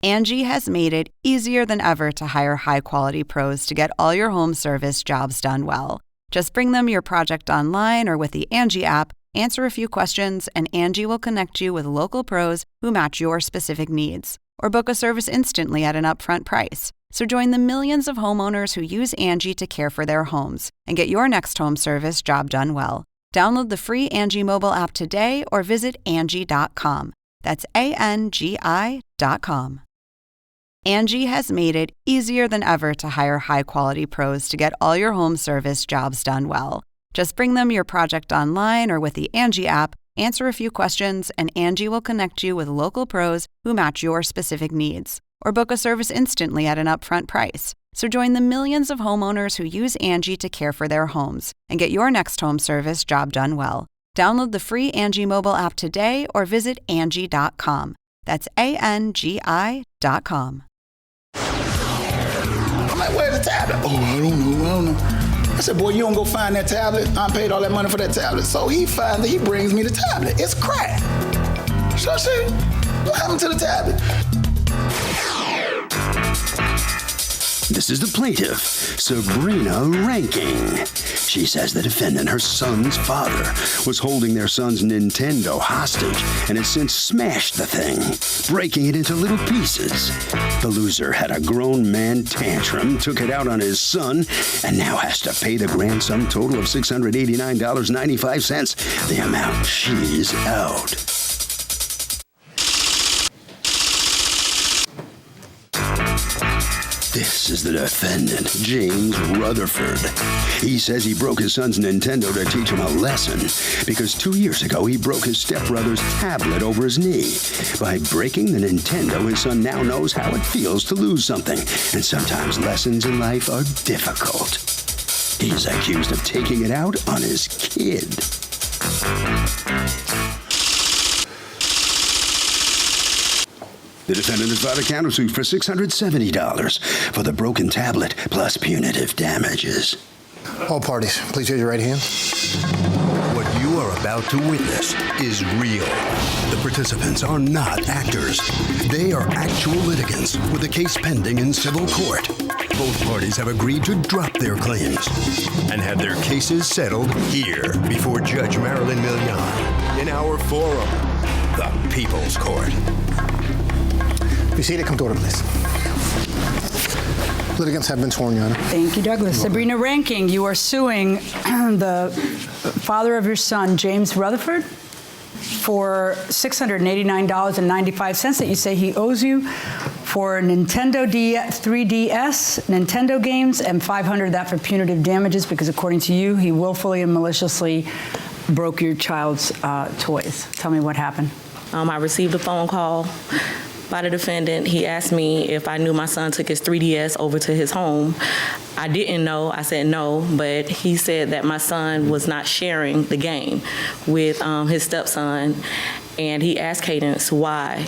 Angie has made it easier than ever to hire high-quality pros to get all your home service jobs done well. Just bring them your project online or with the Angie app, answer a few questions, and Angie will connect you with local pros who match your specific needs. Or book a service instantly at an upfront price. So join the millions of homeowners who use Angie to care for their homes and get your next home service job done well. Download the free Angie mobile app today or visit Angie.com. That's ANGI.com. Angie has made it easier than ever to hire high-quality pros to get all your home service jobs done well. Just bring them your project online or with the Angie app, answer a few questions, and Angie will connect you with local pros who match your specific needs. Or book a service instantly at an upfront price. So join the millions of homeowners who use Angie to care for their homes and get your next home service job done well. Download the free Angie mobile app today or visit Angie.com. That's ANGI.com. I'm like, where's the tablet? Oh, I don't know. I said, boy, you don't go find that tablet. I paid all that money for that tablet. So he finds it, he brings me the tablet. It's cracked. So I said, what happened to the tablet? This is the plaintiff, Sabrina Ranking. She says the defendant, her son's father, was holding their son's Nintendo hostage and has since smashed the thing, breaking it into little pieces. The loser had a grown man tantrum, took it out on his son, and now has to pay the grand sum total of $689.95, the amount she's owed. This is the defendant, James Rutherford. He says he broke his son's Nintendo to teach him a lesson because 2 years ago he broke his stepbrother's tablet over his knee. By breaking the Nintendo, his son now knows how it feels to lose something, and sometimes lessons in life are difficult. He's accused of taking it out on his kid. The defendant has filed a countersuit for $670 for the broken tablet plus punitive damages. All parties, please raise your right hand. What you are about to witness is real. The participants are not actors. They are actual litigants with a case pending in civil court. Both parties have agreed to drop their claims and have their cases settled here before Judge Marilyn Millian in our forum, the People's Court. Be seated, come to order, please. Litigants have been sworn, Your Honor. Thank you, Douglas. Sabrina Ranking, you are suing the father of your son, James Rutherford, for $689.95 that you say he owes you for Nintendo 3DS, Nintendo games, and $500 of that for punitive damages because, according to you, he willfully and maliciously broke your child's toys. Tell me what happened. I received a phone call by the defendant. He asked me if I knew my son took his 3DS over to his home. I didn't know. I said no, but he said that my son was not sharing the game with his stepson. And he asked Cadence why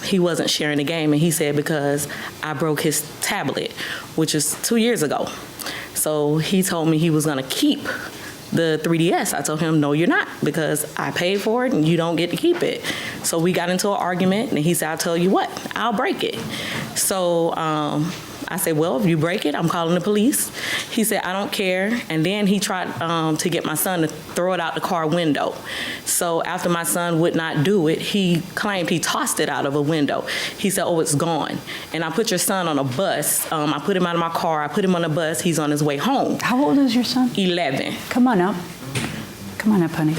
he wasn't sharing the game. And he said, because I broke his tablet, which is 2 years ago. So he told me he was going to keep the 3DS. I told him, no, you're not, because I paid for it and you don't get to keep it. So we got into an argument and he said, I'll tell you what, I'll break it. So I said, well, if you break it, I'm calling the police. He said, I don't care. And then he tried to get my son to throw it out the car window. So after my son would not do it, he claimed he tossed it out of a window. He said, oh, it's gone. And I put your son on a bus. I put him out of my car. I put him on a bus. He's on his way home. How old is your son? 11. Come on up. Come on up, honey.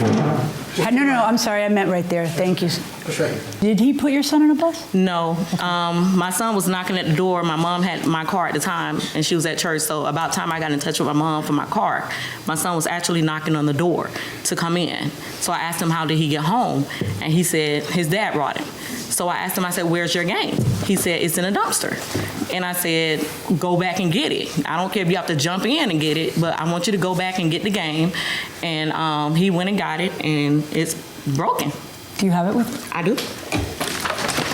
No, I'm sorry. I meant right there. Thank you. Did he put your son on a bus? No. My son was knocking at the door. My mom had my car at the time, and she was at church. So about time I got in touch with my mom for my car, my son was actually knocking on the door to come in. So I asked him, how did he get home? And he said his dad brought him. So I asked him, I said, where's your game? He said, it's in a dumpster. And I said, go back and get it. I don't care if you have to jump in and get it, but I want you to go back and get the game. And he went and got it, and it's broken. Do you have it with you? I do.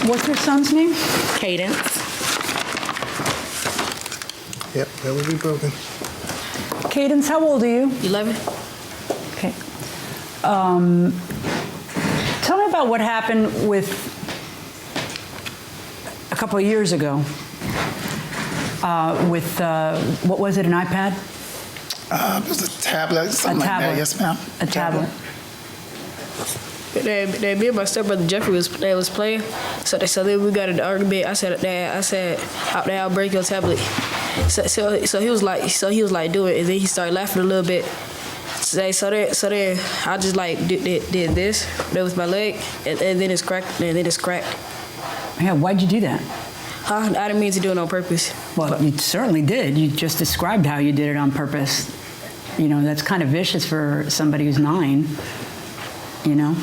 What's your son's name? Cadence. Yep, that will be broken. Cadence, how old are you? 11. Okay. Tell me about what happened with a couple of years ago with, what was it, an iPad? It was a tablet, something like that. Yes, ma'am. A tablet. That me and my stepbrother Jeffrey was playing. So then we got in an argument. I said, Dad, I'll break your tablet. So he was like doing it, and then he started laughing a little bit. So then I just like did this with my leg, and then it's cracked, Yeah, why'd you do that? I didn't mean to do it on purpose. Well, you certainly did. You just described how you did it on purpose. You know, that's kind of vicious for somebody who's 9, you know?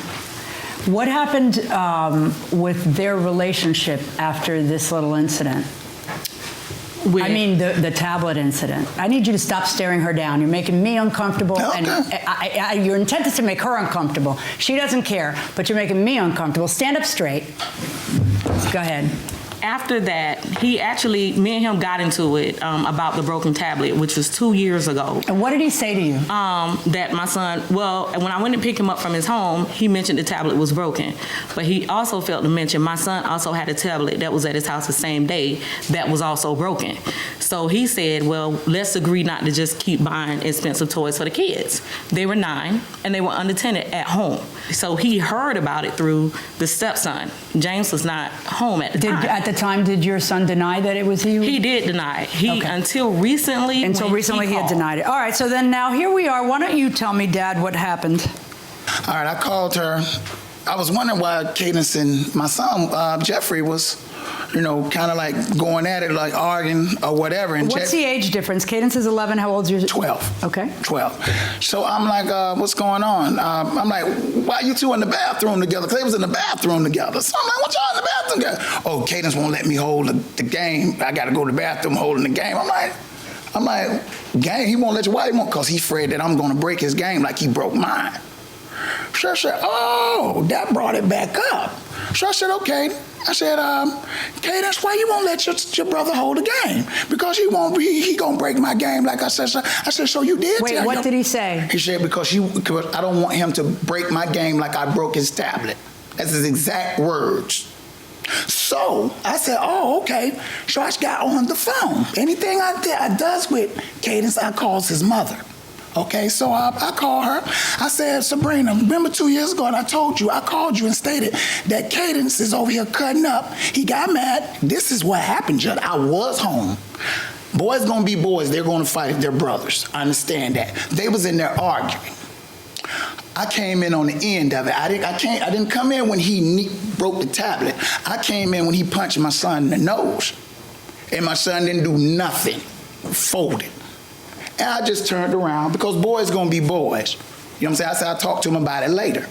What happened with their relationship after this little incident? I mean, the tablet incident. I need you to stop staring her down. You're making me uncomfortable, and your intent is to make her uncomfortable. She doesn't care, but you're making me uncomfortable. Stand up straight. Go ahead. After that, me and him got into it about the broken tablet, which was 2 years ago. And what did he say to you? That my son, when I went to pick him up from his home, he mentioned the tablet was broken. But he also failed to mention my son also had a tablet that was at his house the same day that was also broken. So he said, well, let's agree not to just keep buying expensive toys for the kids. They were 9 and they were unattended at home. So he heard about it through the stepson. James was not home at the time. At the time, did your son deny that it was he? He did deny it. Until recently. Until recently he had denied it. All right, so then now here we are. Why don't you tell me, Dad, what happened? All right, I called her. I was wondering why Cadence and my son, Jeffrey, was, you know, kind of like going at it, like arguing or whatever. And what's the age difference? Cadence is 11. How old's yours? 12. Okay. 12. So I'm like, what's going on? I'm like, why you two in the bathroom together? Because they was in the bathroom together. So I'm like, what y'all in the bathroom together? Oh, Cadence won't let me hold the game. I got to go to the bathroom holding the game. I'm like, game? He won't let you? Why he won't? Because he's afraid that I'm going to break his game like he broke mine. So I said, oh, that brought it back up. So I said, okay. I said, Cadence, why you won't let your brother hold the game? Because he gonna break my game like I said. So I said, so you did Wait, tell what him. did he say? He said, because I don't want him to break my game like I broke his tablet. That's his exact words. So I said, oh, okay. So I got on the phone. Anything I does with Cadence, I calls his mother. Okay, so I called her. I said, Sabrina, remember 2 years ago, and I told you, I called you and stated that Cadence is over here cutting up. He got mad. This is what happened, Judd. I was home. Boys gonna be boys. They're gonna fight their brothers. I understand that. They was in there arguing. I came in on the end of it. I didn't come in when he broke the tablet. I came in when he punched my son in the nose. And my son didn't do nothing. Folded. And I just turned around because boys gonna be boys. You know what I'm saying? I said I'll talk to him about it later.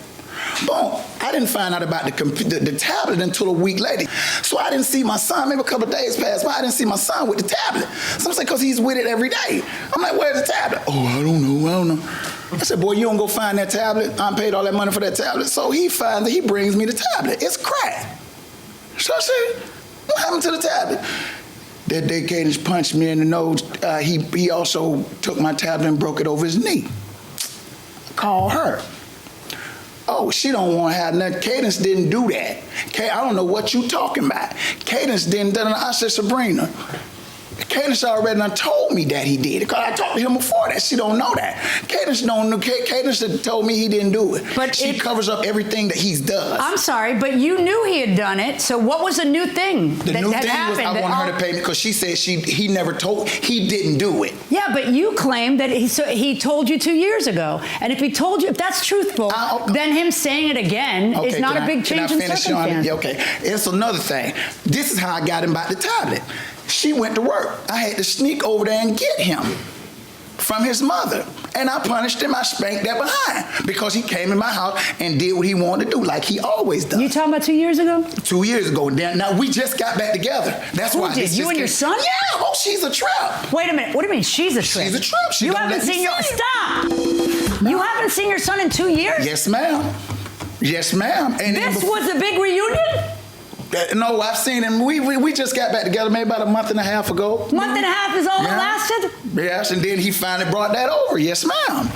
Boom. I didn't find out about the tablet until a week later. So I didn't see my son. Maybe a couple of days passed by. I didn't see my son with the tablet. So I'm saying, because he's with it every day. I'm like, where's the tablet? Oh, I don't know. I said, boy, you don't go find that tablet. I paid all that money for that tablet. So he finds it. He brings me the tablet. It's cracked. So I said, what happened to the tablet? That day, Cadence punched me in the nose. He also took my tablet and broke it over his knee. Call her. Oh, she don't want to have nothing. Cadence didn't do that. I don't know what you talking about. Cadence didn't. I said, Sabrina, Cadence already done told me that he did it, because I talked to him before that. She don't know that. Cadence don't know. Cadence told me he didn't do it. But she covers up everything that he's done. I'm sorry, but you knew he had done it, so what was the new thing The new thing was I wanted her to pay me, because she said he never told, he didn't do it. Yeah, but you claimed that he told you 2 years ago. And if he told you, if that's truthful, then him saying it again is not a big change in circumstance. Yeah, okay. It's another thing. This is how I got him about the tablet. She went to work. I had to sneak over there and get him from his mother. And I punished him. I spanked that behind because he came in my house and did what he wanted to do, like he always does. You talking about 2 years ago? 2 years ago. Now, we just got back together. That's why. Who did? You and your son? Yeah. Oh, she's a trip. Wait a minute. What do you mean she's a trip? She's a trip. You haven't seen your... Stop! You haven't seen your son in 2 years? Yes, ma'am. Yes, ma'am. And this was a big reunion? No, I've seen him. We just got back together maybe about a month and a half ago. Month and a half is all it lasted? Yes, and then he finally brought that over. Yes, ma'am.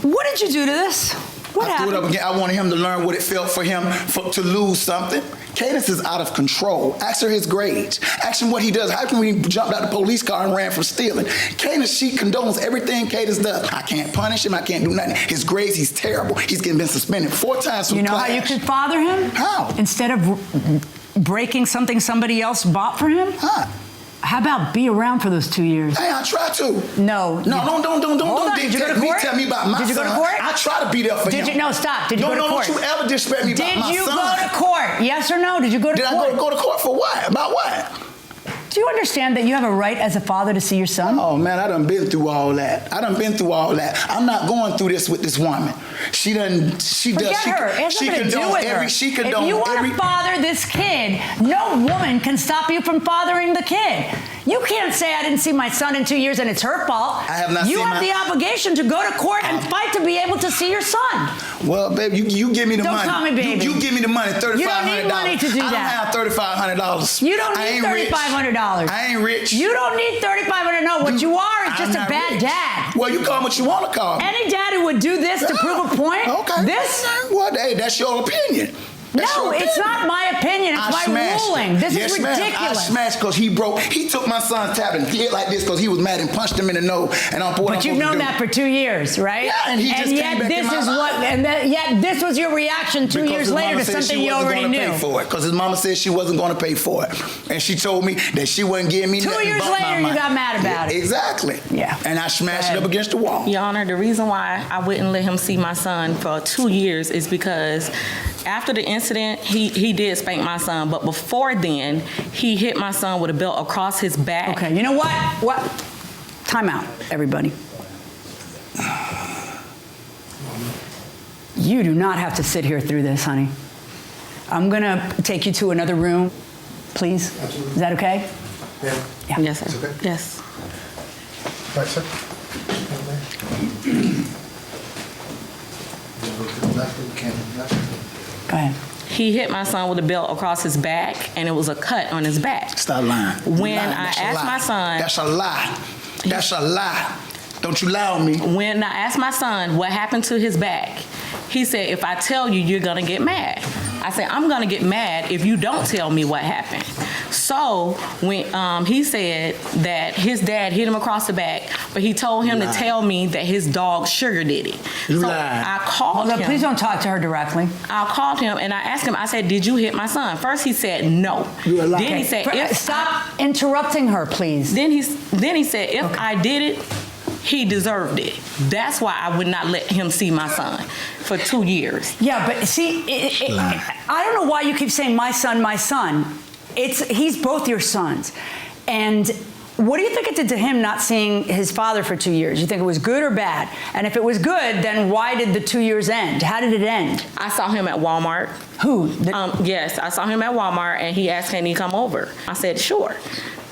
What did you do to this? What I threw it up happened? again. I wanted him to learn what it felt for him to lose something. Cadence is out of control. Ask her his grades. Ask him what he does. How come he jumped out the police car and ran from stealing? Cadence, she condones everything Cadence does. I can't punish him. I can't do nothing. His grades, he's terrible. He's been suspended 4 times from You know class. how you could father him? How? Instead of breaking something somebody else bought for him? Huh? How about be around for those 2 years? Hey, I try to. No. Don't Did you go to dictate me. court? Tell me about my son. Did you go to court? I try to be there for him. No, stop. Did you go to court? Don't you ever disrespect me about my son. Did you go to court? Yes or no? Did you go to Did court? I go to court for what? About what? Do you understand that you have a right as a father to see your son? Oh, man, I done been through all that. I'm not going through this with this woman. She Forget her. It has nothing to do with her. She if condone you want to father this kid, no woman can stop you from fathering the kid. You can't say I didn't see my son in 2 years and it's her fault. I have not You seen have the obligation to go to court and fight to be able to see your son. Well, babe, you give me the Don't money. call me baby. You give me the money, $3,500. You don't need money to do I that. don't have $3,500. You don't I need ain't rich. $3,500. I ain't rich. You don't need $3,500. No, what you are is I'm just a not bad rich. dad. Well, you call me what you want to call me. Any dad who would do this to prove a point, Okay. this? Well, hey, that's your opinion. That's No, your it's opinion. not my opinion. It's I my smashed ruling. it. This Yes, is ma'am. ridiculous. I smashed because he took my son's tablet and did like this because he was mad and punched him in the nose. And I'm But you've known that for 2 years, right? Yeah, and he just yet came back in this my is life. yet this was your reaction 2 years later to something you already knew. Because his mama said she wasn't going to pay for it. And she told me that she wasn't giving me 2 nothing years but my later, you money. got mad about it. Exactly. Yeah. And I smashed it up against the wall. Your Honor, the reason why I wouldn't let him see my son for 2 years is because after the incident, he did spank my son, but before then, he hit my son with a belt across his back. Okay, you know what? Time out, everybody. You do not have to sit here through this, honey. I'm gonna take you to another room, please. Absolutely. Is that okay? Yeah. Yes, sir. It's okay. Yes. Right, sir. Go ahead. He hit my son with a belt across his back, and it was a cut on his back. Stop lying. When Lying. I That's a asked lie. my son- That's a lie. That's a lie. Don't you lie on me. When I asked my son what happened to his back, he said, if I tell you, you're gonna get mad. I said, I'm gonna get mad if you don't tell me what happened. So when he said that his dad hit him across the back, but he told him to tell me that his dog Sugar did it. You so lied. I called Hold up, him. please don't talk to her directly. I called him and I asked him, I said, did you hit my son? First he said no. You a liar. Then he said, Stop interrupting her, please. Then he said, if I did it, he deserved it. That's why I would not let him see my son for 2 years. Yeah, but see, I don't know why you keep saying my son, my son. He's both your sons. And what do you think it did to him not seeing his father for 2 years? You think it was good or bad? And if it was good, then why did the 2 years end? How did it end? I saw him at Walmart. Who? Yes, I saw him at Walmart and he asked, can he come over? I said, sure.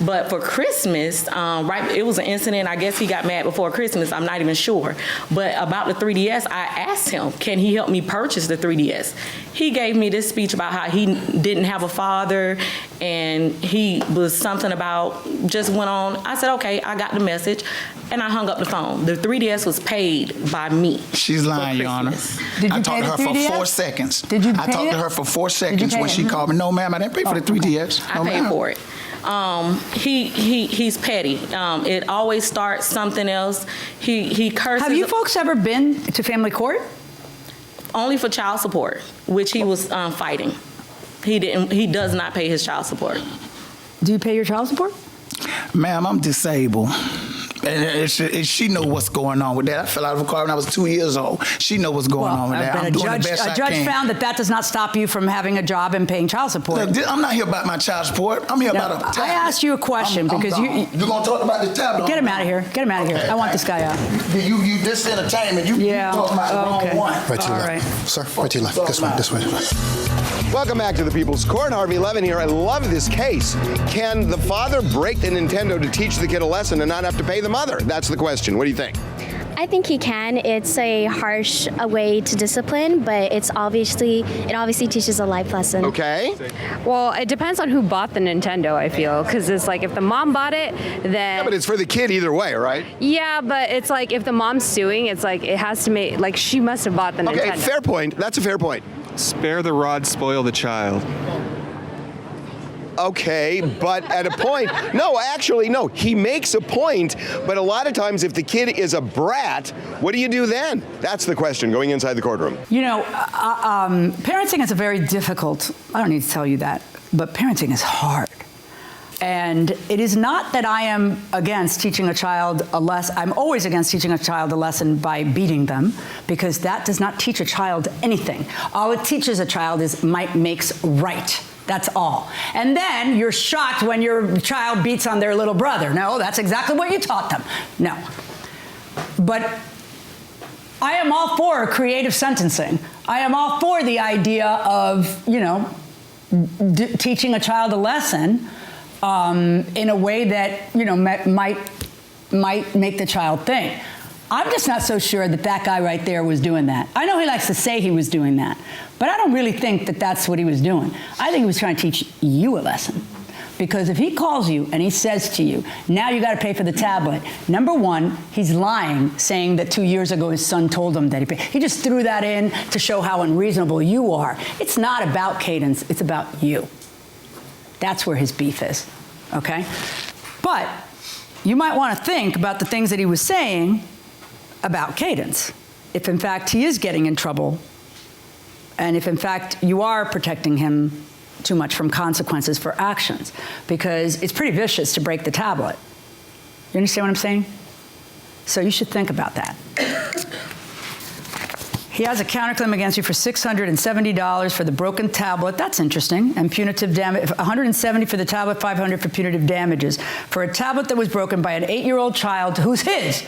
But for Christmas, it was an incident. I guess he got mad before Christmas. I'm not even sure. But about the 3DS, I asked him, can he help me purchase the 3DS? He gave me this speech about how he didn't have a father and he was something about, just went on. I said, okay, I got the message. And I hung up the phone. The 3DS was paid by me. She's lying, Your Honor. Did you I pay talked to her the 3DS? for 4 seconds. Did you I pay talked it? to her for 4 seconds pay when it? she called me. No, ma'am, I didn't pay for the 3DS. I No, paid ma'am. for it. He's petty. It always starts something else. He curses. Have you folks ever been to family court? Only for child support, which he was fighting. He does not pay his child support. Do you pay your child support? Ma'am, I'm disabled. And she know what's going on with that. I fell out of a car when I was 2 years old. She know what's going on with that. I'm doing the best I a judge can. found that does not stop you from having a job and paying child support. Look, I'm not here about my child support. I'm here about a tablet. I asked you a question because you're going to talk about the tablet. Get him out of here. Get him out of here. Okay. I want this guy out. You this entertainment. You talking about the wrong one. Right to your All left. right. Sir, right to your left. This way. Welcome back to the People's Court. Harvey Levin here. I love this case. Can the father break the Nintendo to teach the kid a lesson and not have to pay the mother? That's the question. What do you think? I think he can. It's a harsh way to discipline, but it obviously teaches a life lesson. Okay. Well, it depends on who bought the Nintendo, I feel, because it's like if the mom bought it, then... Yeah, but it's for the kid either way, right? Yeah, but it's like if the mom's suing, it's like it has to make, like she must have bought the Nintendo. Okay, fair point. That's a fair point. Spare the rod, spoil the child. Okay, but at a point, no, he makes a point, but a lot of times if the kid is a brat, what do you do then? That's the question going inside the courtroom. You know, parenting is a very difficult, I don't need to tell you that, but parenting is hard. And it is not that I am against teaching a child a lesson. I'm always against teaching a child a lesson by beating them, because that does not teach a child anything. All it teaches a child is might makes right. That's all. And then you're shocked when your child beats on their little brother. No, that's exactly what you taught them. No. But I am all for creative sentencing. I am all for the idea of, you know, teaching a child a lesson in a way that, you know, might make the child think. I'm just not so sure that that guy right there was doing that. I know he likes to say he was doing that, but I don't really think that that's what he was doing. I think he was trying to teach you a lesson. Because if he calls you and he says to you, now you got to pay for the tablet, number one, he's lying, saying that 2 years ago his son told him that he paid. He just threw that in to show how unreasonable you are. It's not about Cadence, it's about you. That's where his beef is, okay? But you might want to think about the things that he was saying about Cadence. If in fact he is getting in trouble, and if in fact you are protecting him too much from consequences for actions, because it's pretty vicious to break the tablet. You understand what I'm saying? So you should think about that. He has a counterclaim against you for $670 for the broken tablet. That's interesting. And punitive damage, $170 for the tablet, $500 for punitive damages for a tablet that was broken by an 8-year-old child who's his.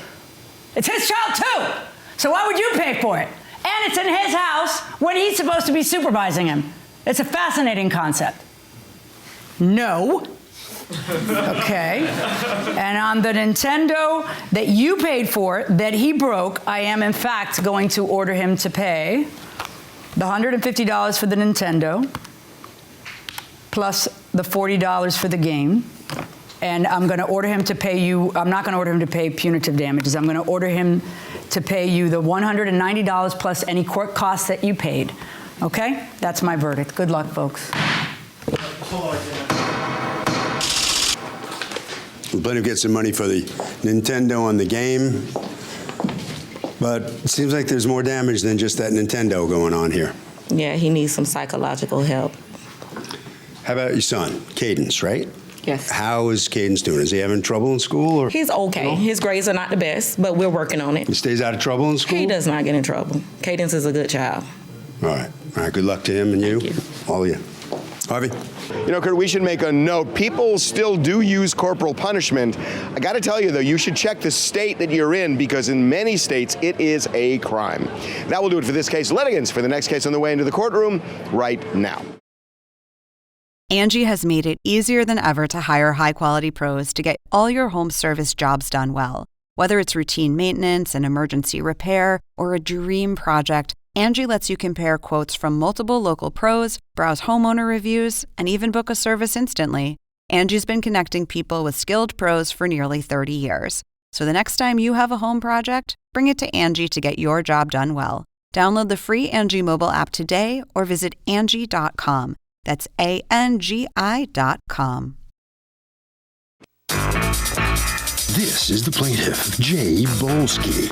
It's his child too. So why would you pay for it? And it's in his house when he's supposed to be supervising him. It's a fascinating concept. No. Okay. And on the Nintendo that you paid for, that he broke, I am in fact going to order him to pay the $150 for the Nintendo, plus the $40 for the game. And I'm going to order him to pay you, I'm not going to order him to pay punitive damages. I'm going to order him to pay you the $190 plus any court costs that you paid. Okay? That's my verdict. Good luck, folks. The plaintiff gets some money for the Nintendo on the game, but it seems like there's more damage than just that Nintendo going on here. Yeah, he needs some psychological help. How about your son, Cadence, right? Yes. How is Cadence doing? Is he having trouble in school? Or? He's okay. No? His grades are not the best, but we're working on it. He stays out of trouble in school? He does not get in trouble. Cadence is a good child. All right. All right. Good luck to him and you. All of you. Harvey? You know, Kurt, we should make a note. People still do use corporal punishment. I got to tell you, though, you should check the state that you're in, because in many states, it is a crime. That will do it for this case. Litigants for the next case on the way into the courtroom right now. Angie has made it easier than ever to hire high-quality pros to get all your home service jobs done well. Whether it's routine maintenance, an emergency repair, or a dream project, Angie lets you compare quotes from multiple local pros, browse homeowner reviews, and even book a service instantly. Angie's been connecting people with skilled pros for nearly 30 years. So the next time you have a home project, bring it to Angie to get your job done well. Download the free Angie mobile app today or visit Angie.com. That's ANGI.com. This is the plaintiff, Jay Bolsky.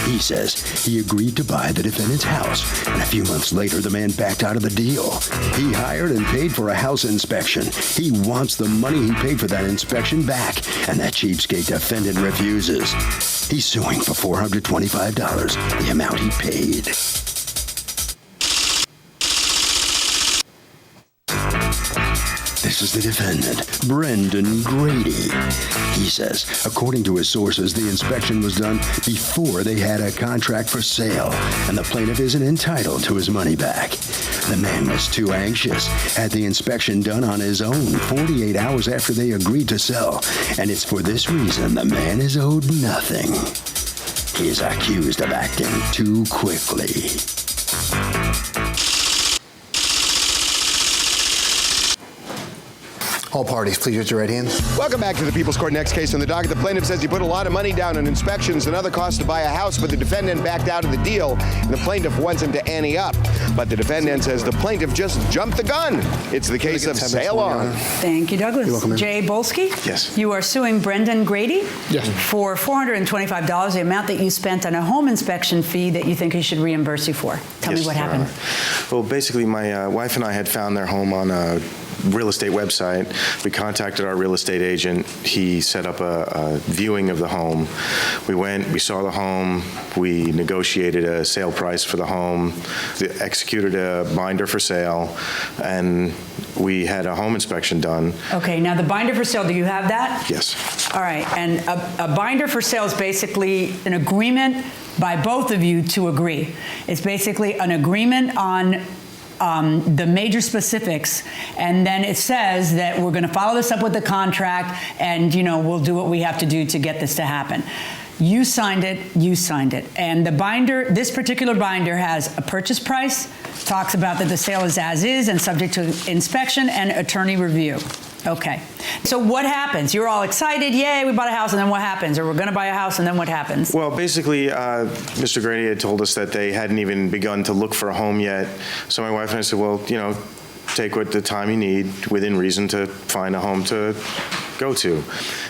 He says he agreed to buy the defendant's house, and a few months later, the man backed out of the deal. He hired and paid for a house inspection. He wants the money he paid for that inspection back, and that cheapskate defendant refuses. He's suing for $425, the amount he paid. This is the defendant, Brendan Grady. He says, according to his sources, the inspection was done before they had a contract for sale, and the plaintiff isn't entitled to his money back. The man was too anxious, had the inspection done on his own 48 hours after they agreed to sell, and it's for this reason the man is owed nothing. He's accused of acting too quickly. All parties, please use your right hands. Welcome back to the People's Court. Next case on the docket. The plaintiff says he put a lot of money down on inspections and other costs to buy a house, but the defendant backed out of the deal, and the plaintiff wants him to ante up. But the defendant says the plaintiff just jumped the gun. It's the case of sail on. Thank you, Douglas. You're welcome, Jay Bolsky? Yes. You are suing Brendan Grady? Yes. For $425, the amount that you spent on a home inspection fee that you think he should reimburse you for. Tell me what happened. Well, basically, my wife and I had found their home on a real estate website. We contacted our real estate agent. He set up a viewing of the home. We went, we saw the home, we negotiated a sale price for the home, executed a binder for sale, and we had a home inspection done. Okay, now the binder for sale, do you have that? Yes. All right, and a binder for sale is basically an agreement by both of you to agree. It's basically an agreement on the major specifics, and then it says that we're going to follow this up with the contract, and we'll do what we have to do to get this to happen. You signed it, and the binder, this particular binder, has a purchase price, talks about that the sale is as is and subject to inspection and attorney review. Okay, so what happens? You're all excited, yay, we bought a house, and then what happens? Or we're going to buy a house, and then what happens? Well, basically, Mr. Grady had told us that they hadn't even begun to look for a home yet. So my wife and I said, well, take what the time you need within reason to find a home to go to.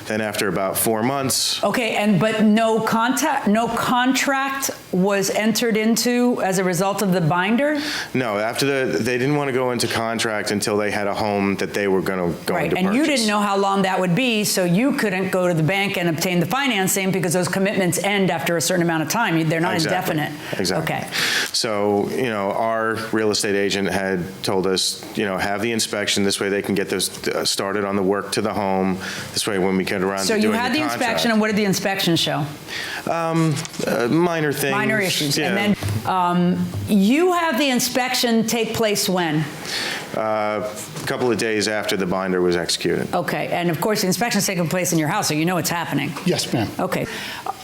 Then after about 4 months. Okay, but no contract was entered into as a result of the binder? No, after they didn't want to go into contract until they had a home that they were going to Right, to and purchase. you didn't know how long that would be, so you couldn't go to the bank and obtain the financing because those commitments end after a certain amount of time. They're not indefinite. Exactly. Okay. So, our real estate agent had told us, have the inspection. This way they can get this started on the work to the home. This way when we get around to doing the contract. So you had the inspection, and what did the inspection show? Minor things. Minor issues. Yeah. And then you have the inspection take place when? A couple of days after the binder was executed. Okay, and of course the inspection's taking place in your house, so you know it's happening. Yes, ma'am. Okay,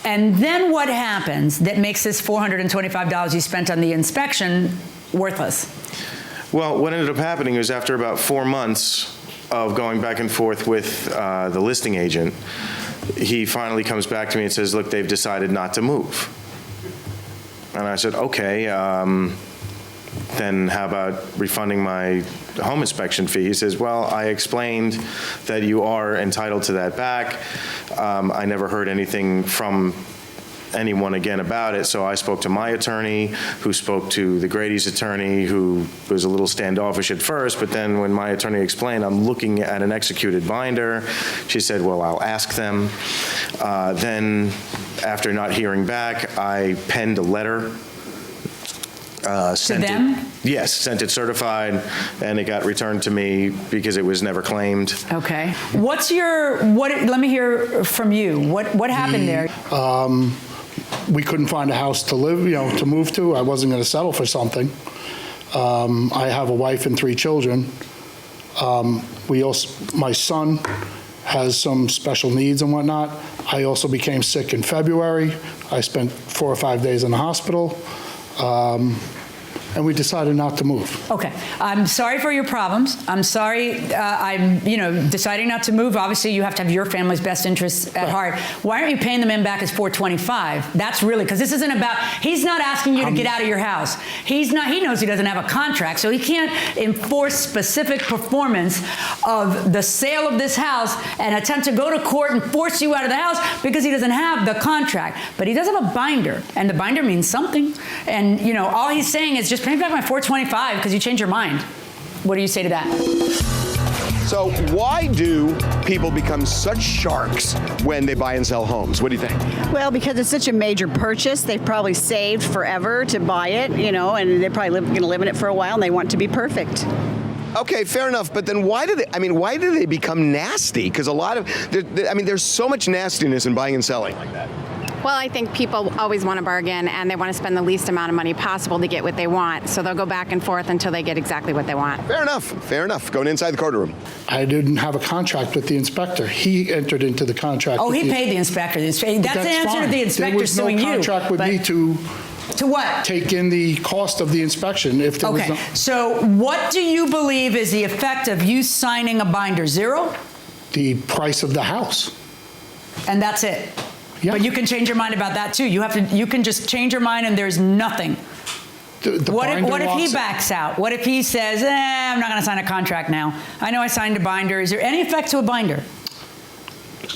and then what happens that makes this $425 you spent on the inspection worthless? Well, what ended up happening was after about 4 months of going back and forth with the listing agent, he finally comes back to me and says, look, they've decided not to move. And I said, okay, then how about refunding my home inspection fee? He says, well, I explained that you are entitled to that back. I never heard anything from anyone again about it, so I spoke to my attorney, who spoke to the Grady's attorney, who was a little standoffish at first, but then when my attorney explained, I'm looking at an executed binder, she said, well, I'll ask them. Then, after not hearing back, I penned a letter. Sent to them? Yes, sent it certified, and it got returned to me because it was never claimed. Okay. Let me hear from you. What happened there? We couldn't find a house to live, to move to. I wasn't going to settle for something. I have a wife and 3 children. My son has some special needs and whatnot. I also became sick in February. I spent 4 or 5 days in the hospital. And we decided not to move. Okay. I'm sorry for your problems. I'm sorry. I'm, deciding not to move. Obviously, you have to have your family's best interests at heart. Why aren't you paying them in back as $425? That's really, because this isn't about, he's not asking you to get out of your house. He knows he doesn't have a contract, so he can't enforce specific performance of the sale of this house and attempt to go to court and force you out of the house because he doesn't have the contract. But he does have a binder, and the binder means something. And, all he's saying is just pay me back my $425 because you changed your mind. What do you say to that? So why do people become such sharks when they buy and sell homes? What do you think? Well, because it's such a major purchase. They've probably saved forever to buy it, and they're probably going to live in it for a while, and they want it to be perfect. Okay, fair enough. But then why do they become nasty? Because there's so much nastiness in buying and selling like that. Well, I think people always want to bargain, and they want to spend the least amount of money possible to get what they want. So they'll go back and forth until they get exactly what they want. Fair enough. Fair enough. Going inside the courtroom. I didn't have a contract with the inspector. He entered into the contract. Oh, he paid the inspector. That's the answer to the inspector suing you. There was no contract with me to what? Take in the cost of the inspection. If there was no. So what do you believe is the effect of you signing a binder? Zero? The price of the house. And that's it? Yeah. But you can change your mind about that too. You can just change your mind and there's nothing. What if he backs out? What if he says, I'm not going to sign a contract now? I know I signed a binder. Is there any effect to a binder?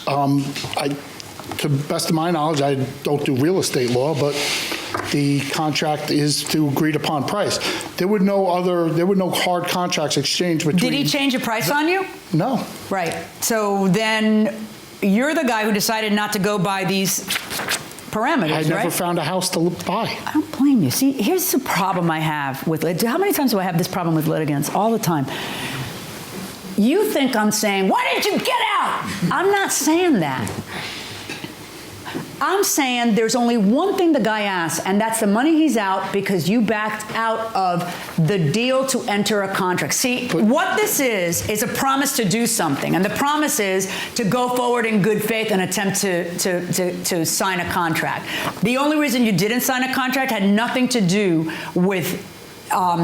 To the best of my knowledge, I don't do real estate law, but the contract is to agreed upon price. There were no hard contracts exchanged between. Did he change a price on you? No. Right. So then you're the guy who decided not to go by these parameters, I never right? found a house to buy. I don't blame you. See, here's the problem I have with how many times do I have this problem with litigants? All the time. You think I'm saying, why didn't you get out? I'm not saying that. I'm saying there's only one thing the guy asks, and that's the money he's out because you backed out of the deal to enter a contract. See, what this is a promise to do something, and the promise is to go forward in good faith and attempt to sign a contract. The only reason you didn't sign a contract had nothing to do with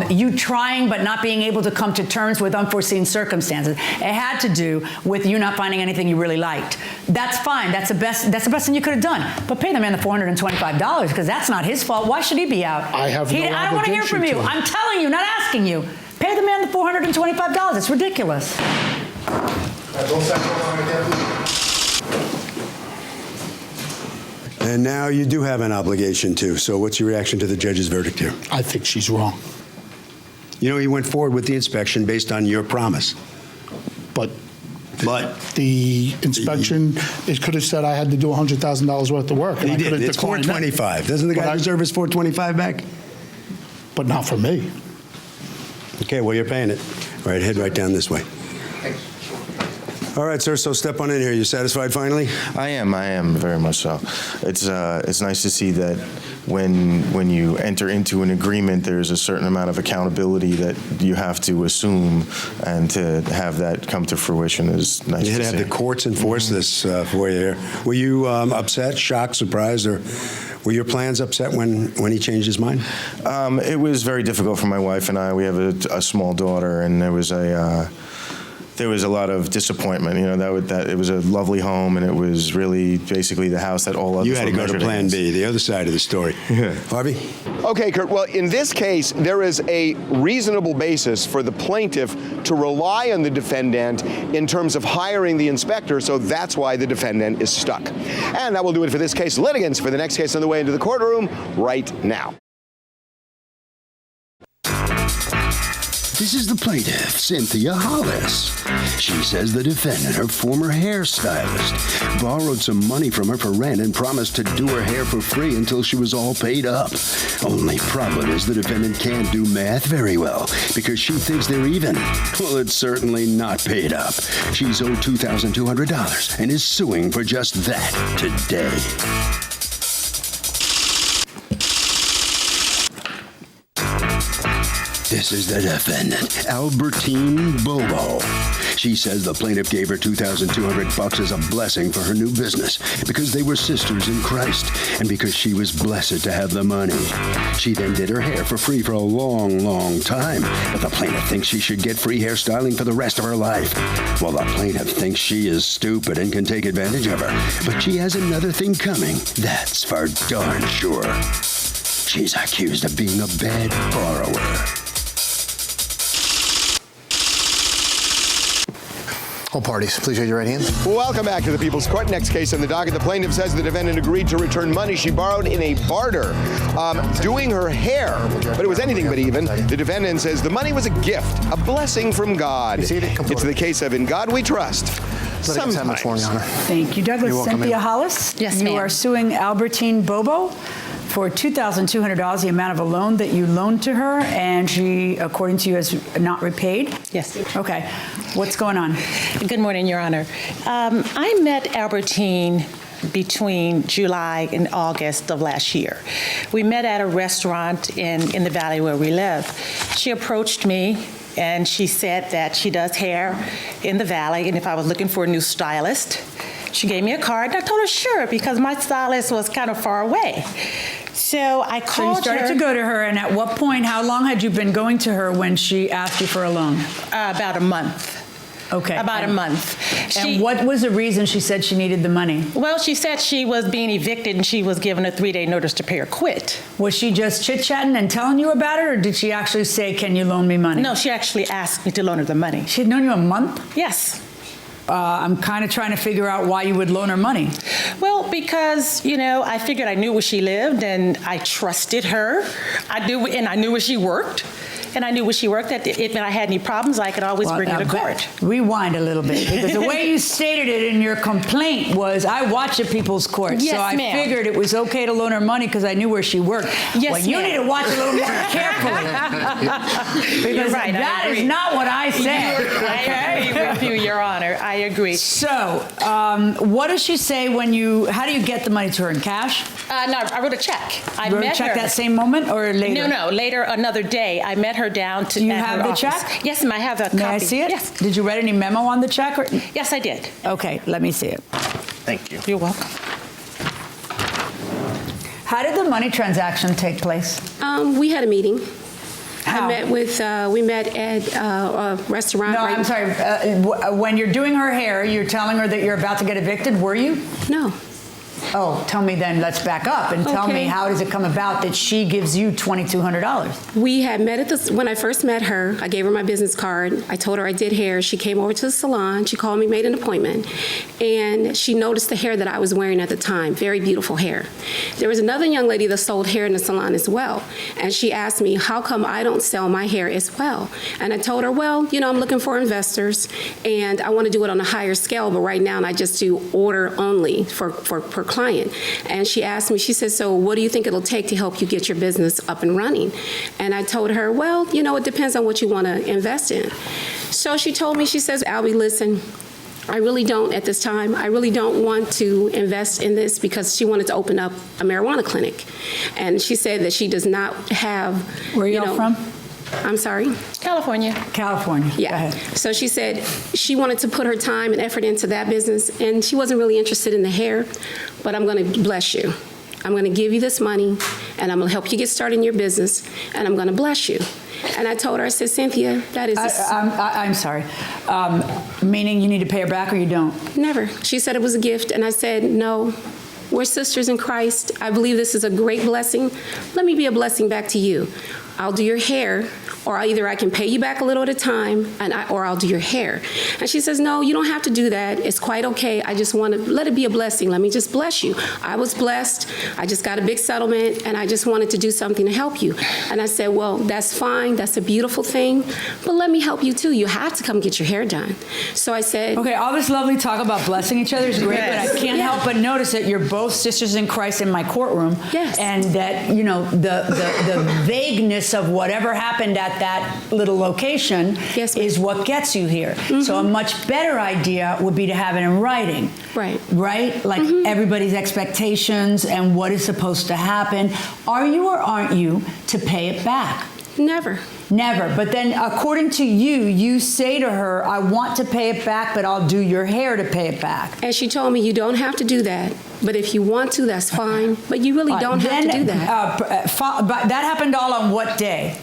you trying but not being able to come to terms with unforeseen circumstances. It had to do with you not finding anything you really liked. That's fine. That's the best thing you could have done. But pay the man the $425 because that's not his fault. Why should he be out? I don't want to hear from you. I'm telling you, not asking you. Pay the man the $425. It's ridiculous. And now you do have an obligation too. So what's your reaction to the judge's verdict here? I think she's wrong. You know, he went forward with the inspection based on your promise. But the inspection, it could have said I had to do $100,000 worth of work. And He I could did. have It's declined that. $425. Doesn't the guy deserve his $425 back? But not for me. Okay, well, you're paying it. All right, head right down this way. All right, sir, so step on in here. You satisfied finally? I am very much so. It's nice to see that when you enter into an agreement, there's a certain amount of accountability that you have to assume, and to have that come to fruition is nice to see. You had to have the courts enforce this for you here. Were you upset, shocked, surprised, or were your plans upset when he changed his mind? It was very difficult for my wife and I. We have a small daughter, and there was a lot of disappointment. You know, that it was a lovely home, and it was really basically the house that all others You had to go to Plan B, the other side of the story. Harvey? Okay, Kurt. Well, in this case, there is a reasonable basis for the plaintiff to rely on the defendant in terms of hiring the inspector, so that's why the defendant is stuck. And that will do it for this case. Litigants for the next case on the way into the courtroom right now. This is the plaintiff, Cynthia Hollis. She says the defendant, her former hairstylist, borrowed some money from her for rent and promised to do her hair for free until she was all paid up. Only problem is the defendant can't do math very well because she thinks they're even. Well, it's certainly not paid up. She's owed $2,200 and is suing for just that today. This is the defendant, Albertine Bobo. She says the plaintiff gave her $2,200 as a blessing for her new business because they were sisters in Christ and because she was blessed to have the money. She then did her hair for free for a long, long time, but the plaintiff thinks she should get free hairstyling for the rest of her life. Well, the plaintiff thinks she is stupid and can take advantage of her, but she has another thing coming. That's for darn sure. She's accused of being a bad borrower. All parties, please raise your right hands. Welcome back to the People's Court. Next case on the docket. The plaintiff says the defendant agreed to return money she borrowed in a barter, doing her hair, but it was anything but even. The defendant says the money was a gift, a blessing from God. It's the case of In God We Trust. Sometimes. Thank you, Douglas. Cynthia Hollis. Yes, you ma'am. are suing Albertine Bobo for $2,200, the amount of a loan that you loaned to her, and she, according to you, has not repaid? Yes. Okay. What's going on? Good morning, Your Honor. I met Albertine between July and August of last year. We met at a restaurant in the valley where we live. She approached me and she said that she does hair in the valley and if I was looking for a new stylist. She gave me a card and I told her sure because my stylist was kind of far away. So I called her. So you started to go to her, and at what point, how long had you been going to her when she asked you for a loan? About a month. Okay. About a month. And what was the reason she said she needed the money? Well, she said she was being evicted and she was given a 3-day notice to pay or quit. Was she just chit-chatting and telling you about it, or did she actually say, can you loan me money? No, she actually asked me to loan her the money. She had known you a month? Yes. I'm kind of trying to figure out why you would loan her money. Well, because, I figured I knew where she lived and I trusted her. I knew where she worked. And I knew when she worked that if I had any problems, I could always bring her to court. Rewind a little bit, because the way you stated it in your complaint was, I watch at people's courts, yes, so I ma'am. figured it was okay to loan her money because I knew where she worked. Yes, well, you ma'am. need to watch a little more carefully. Because You're right, that is not what I said. I agree with you, Your Honor. I agree. So, what does she say how do you get the money to her, in cash? No, I wrote a check. I wrote met a check her that same moment or later? No, later, another day. I met her down to Do you at have her the office. check? Yes, ma'am, I have a copy. May I see it? Yes. Did you write any memo on the check? Or? Yes, I did. Okay, let me see it. Thank you. You're welcome. How did the money transaction take place? We had a meeting. How? We met at a restaurant. No, right? I'm sorry. When you're doing her hair, you're telling her that you're about to get evicted, were you? No. Oh, tell me then, let's back up and tell me, how does it come about that she gives you $2,200? We had met when I first met her, I gave her my business card. I told her I did hair. She came over to the salon. She called me, made an appointment. And she noticed the hair that I was wearing at the time, very beautiful hair. There was another young lady that sold hair in the salon as well. And she asked me, how come I don't sell my hair as well? And I told her, well, I'm looking for investors and I want to do it on a higher scale, but right now I just do order only per client. And she asked me, she said, so what do you think it'll take to help you get your business up and running? And I told her, well, it depends on what you want to invest in. So she told me, she says, Albie, listen, I really don't at this time. I really don't want to invest in this because she wanted to open up a marijuana clinic. And she said that she does not have, Where are you from? I'm sorry? California. California. Yeah. Go ahead. So she said she wanted to put her time and effort into that business, and she wasn't really interested in the hair, but I'm going to bless you. I'm going to give you this money, and I'm going to help you get started in your business, and I'm going to bless you. And I told her, I said, Cynthia, that is... I'm sorry. Meaning you need to pay her back or you don't? Never. She said it was a gift, and I said, no. We're sisters in Christ. I believe this is a great blessing. Let me be a blessing back to you. I'll do your hair, or either I can pay you back a little at a time, or I'll do your hair. And she says, no, you don't have to do that. It's quite okay. I just want to let it be a blessing. Let me just bless you. I was blessed. I just got a big settlement, and I just wanted to do something to help you. And I said, well, that's fine. That's a beautiful thing. But let me help you, too. You have to come get your hair done. So I said... Okay, all this lovely talk about blessing each other is great, Yes. but I can't help but notice that you're both sisters in Christ in my courtroom. Yes. And that, the vagueness of whatever happened at that little location is what gets you here. Mm-hmm. So a much better idea would be to have it in writing. Right. Right? Like everybody's expectations and what is supposed to happen. Are you or aren't you to pay it back? Never. Never. But then according to you, you say to her, I want to pay it back, but I'll do your hair to pay it back. And she told me, you don't have to do that. But if you want to, that's fine. But you really don't have to do that. But that happened all on what day?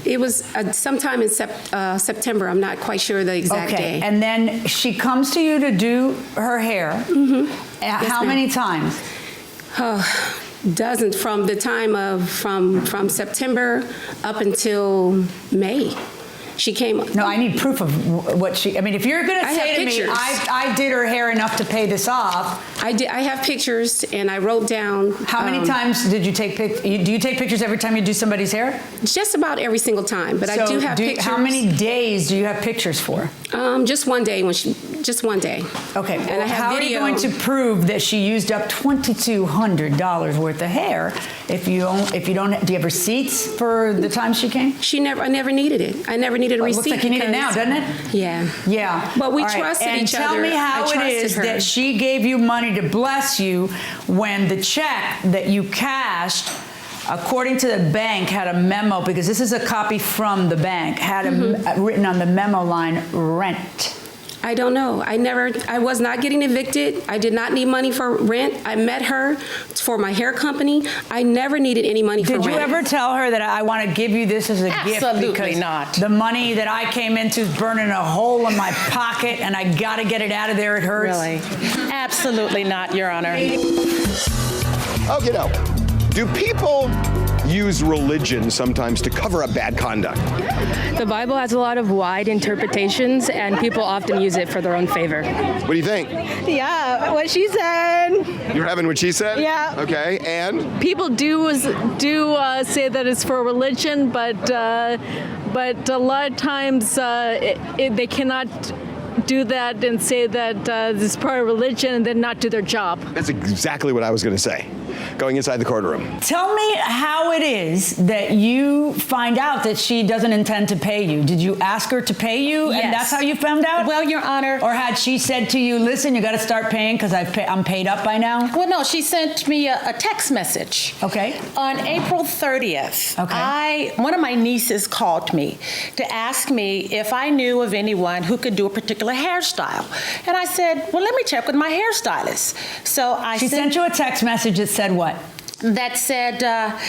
It was sometime in September. I'm not quite sure the exact day. And then she comes to you to do her hair. How many times? Dozens from the time of from September up until May. She came. No, I need proof of what she. I mean, if you're going to say to me, I did her hair enough to pay this off. I did. I have pictures, and I wrote down. How many times did you take pictures? Do you take pictures every time you do somebody's hair? Just about every single time, but I do have pictures. How many days do you have pictures for? Just one day when just one day. Okay, And well, I have how video. are you going to prove that she used up $2,200 worth of hair if you don't, do you have receipts for the time she came? I never needed it. I never needed a receipt. Looks like you need it now, doesn't it? Yeah. Yeah. But we All right, trusted and each other. tell me how I it trusted is her. that she gave you money to bless you when the check that you cashed, according to the bank, had a memo, because this is a copy from the bank, had written on the memo line, rent. I don't know. I was not getting evicted. I did not need money for rent. I met her for my hair company. I never needed any money for rent. Did you ever tell her that I want to give you this as a gift? Absolutely because not. The money that I came into is burning a hole in my pocket and I got to get it out of there. It hurts. Really? Absolutely not, Your Honor. Okay, now, do people use religion sometimes to cover up bad conduct? The Bible has a lot of wide interpretations, and people often use it for their own favor. What do you think? Yeah, what she said. You're having what she said? Yeah. Okay, and? People do say that it's for religion, but a lot of times they cannot do that and say that this is part of religion and then not do their job. That's exactly what I was going to say, going inside the courtroom. Tell me how it is that you find out that she doesn't intend to pay you. Did you ask her to pay you, Yes. and that's how you found out? Well, Your Honor. Or had she said to you, listen, you got to start paying because I'm paid up by now? Well, no, she sent me a text message. Okay. On April 30th, one of my nieces called me to ask me if I knew of anyone who could do a particular hairstyle. And I said, well, let me check with my hairstylist. So She sent you a text message that said what? That said,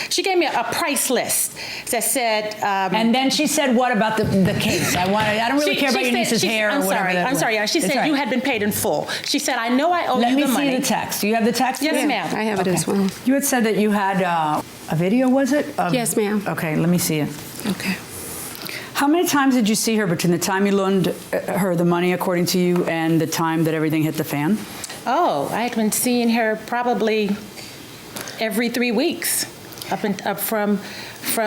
she gave me a price list that said... and then she said what about the case? I don't really care about your niece's hair or whatever. I'm sorry. She said you had been paid in full. She said, I know I owe you the money. Let me see the text. Do you have the text? Yes, ma'am. I have it as well. You had said that you had a video, was it? Yes, ma'am. Okay, let me see it. Okay. How many times did you see her between the time you loaned her the money, according to you, and the time that everything hit the fan? Oh, I had been seeing her probably every 3 weeks, up from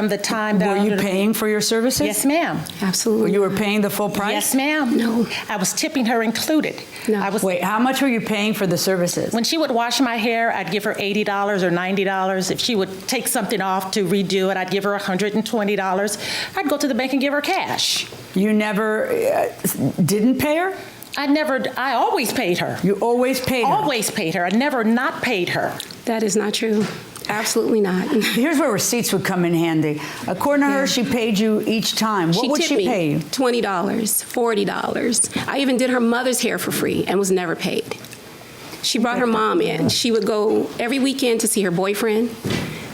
the time that... Were you paying for your services? Yes, ma'am. Absolutely. You were paying the full price? Yes, ma'am. No. I was tipping her included. No. Wait, how much were you paying for the services? When she would wash my hair, I'd give her $80 or $90. If she would take something off to redo it, I'd give her $120. I'd go to the bank and give her cash. You never didn't pay her? I always paid her. You always paid her? Always paid her. I never not paid her. That is not true. Absolutely not. Here's where receipts would come in handy. According to her, she paid you each time. What would she pay you? $20, $40. I even did her mother's hair for free and was never paid. She brought her mom in. She would go every weekend to see her boyfriend.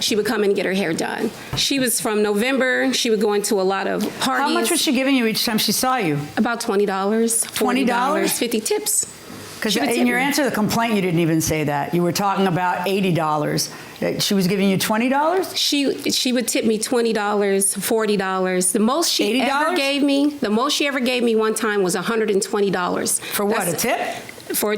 She would come in and get her hair done. She was from November. She would go into a lot of parties. How much was she giving you each time she saw you? About $20, $40, 50 tips. Because in your answer to the complaint, you didn't even say that. You were talking about $80. She was giving you $20? She would tip me $20, $40. The most she ever gave me one time was $120. For what, a tip?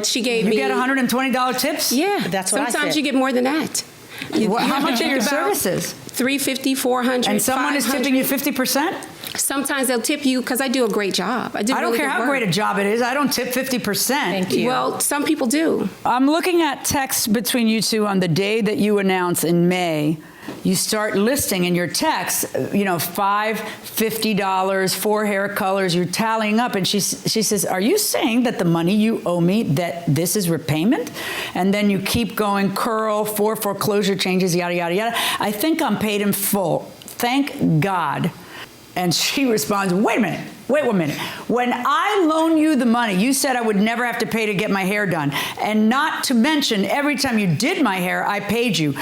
She gave me... You get $120 tips? Yeah. That's what I said. Sometimes you get more than that. How much are your services? $350, $400, And someone $500. is tipping you 50%? Sometimes they'll tip you because I do a great job. I don't care how great a job it is. I don't tip 50%. Thank you. Well, some people do. I'm looking at texts between you two on the day that you announce in May. You start listing in your text, $5, $50, 4 hair colors. You're tallying up, and she says, "Are you saying that the money you owe me, that this is repayment?" And then you keep going, curl, 4 foreclosure changes, yada yada yada. I think I'm paid in full. Thank God. And she responds, wait a minute. When I loan you the money, you said I would never have to pay to get my hair done. And not to mention, every time you did my hair, I paid you.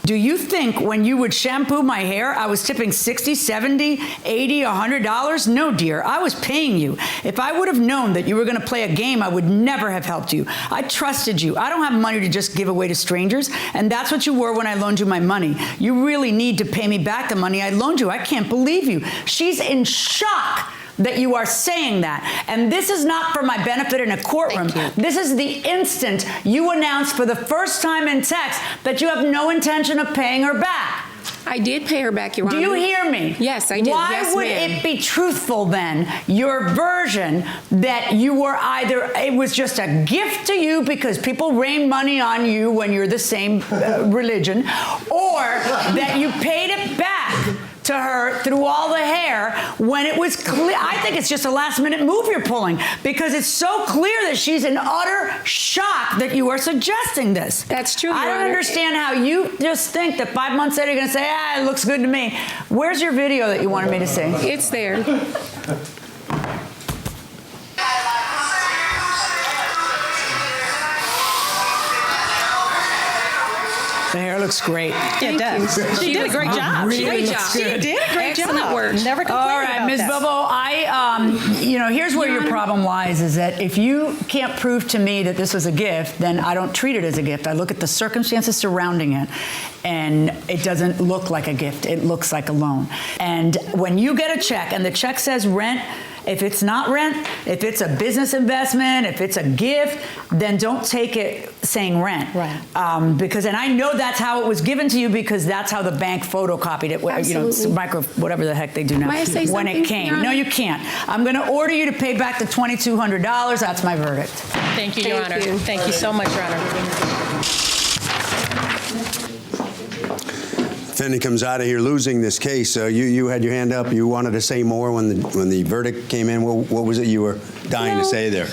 Do you think when you would shampoo my hair, I was tipping $60, $70, $80, $100? No, dear, I was paying you. If I would have known that you were going to play a game, I would never have helped you. I trusted you. I don't have money to just give away to strangers, and that's what you were when I loaned you my money. You really need to pay me back the money I loaned you. I can't believe you. She's in shock that you are saying that. And this is not for my benefit in a courtroom. This is the instant you announce for the first time in text that you have no intention of paying her back. I did pay her back, Your Honor. Do you hear me? Yes, I did. Why Yes, would ma'am. it be truthful then, your version, that you were either, it was just a gift to you because people rain money on you when you're the same religion, or that you paid it back to her through all the hair when it was clear? I think it's just a last-minute move you're pulling because it's so clear that she's in utter shock that you are suggesting this. That's true, Your I don't Honor. understand how you just think that 5 months later you're going to say, it looks good to me. Where's your video that you wanted me to see? It's there. The hair looks great. Yeah, it does. She did a great job. Really Great looks job. good. She did a great Excellent job. work. Never complained All right, about Ms. that. Bobo, here's where your problem lies, is that if you can't prove to me that this was a gift, then I don't treat it as a gift. I look at the circumstances surrounding it, and it doesn't look like a gift. It looks like a loan. And when you get a check, and the check says rent, if it's not rent, if it's a business investment, if it's a gift, then don't take it saying rent. Right. Because, and I know that's how it was given to you because that's how the bank photocopied it. Absolutely. Micro, whatever the heck they do now. May I say when something, it came. Your Honor? No, you can't. I'm going to order you to pay back the $2,200. That's my verdict. Thank you, Your Thank Honor. you. Thank you so much, Your Honor. Defendant comes out of here losing this case. You had your hand up. You wanted to say more when the verdict came in. What was it you were dying to say there?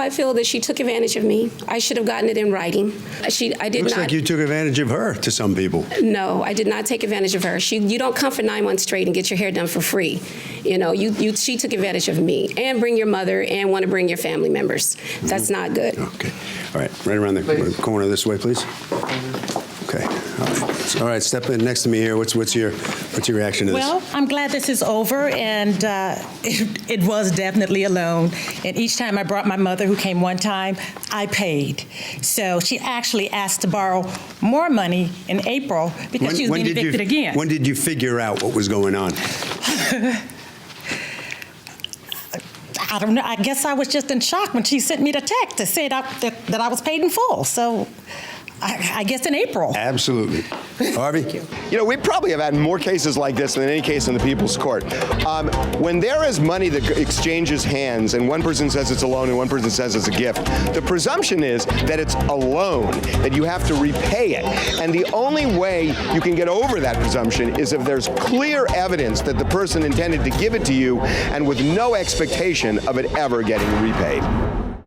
I feel that she took advantage of me. I should have gotten it in writing. I did Looks not. like you took advantage of her to some people. No, I did not take advantage of her. You don't come for 9 months straight and get your hair done for free. She took advantage of me and bring your mother and want to bring your family members. That's not good. Okay. All right. Right around the corner this way, please. Okay. All right. Step in next to me here. What's your reaction to this? Well, I'm glad this is over, and it was definitely a loan. And each time I brought my mother, who came one time, I paid. So she actually asked to borrow more money in April because she was being evicted again. When did you figure out what was going on? I don't know. I guess I was just in shock when she sent me the text to say that I was paid in full. So I guess in April. Absolutely. Harvey? We probably have had more cases like this than any case in the People's Court. When there is money that exchanges hands and one person says it's a loan and one person says it's a gift, the presumption is that it's a loan, that you have to repay it. And the only way you can get over that presumption is if there's clear evidence that the person intended to give it to you and with no expectation of it ever getting repaid.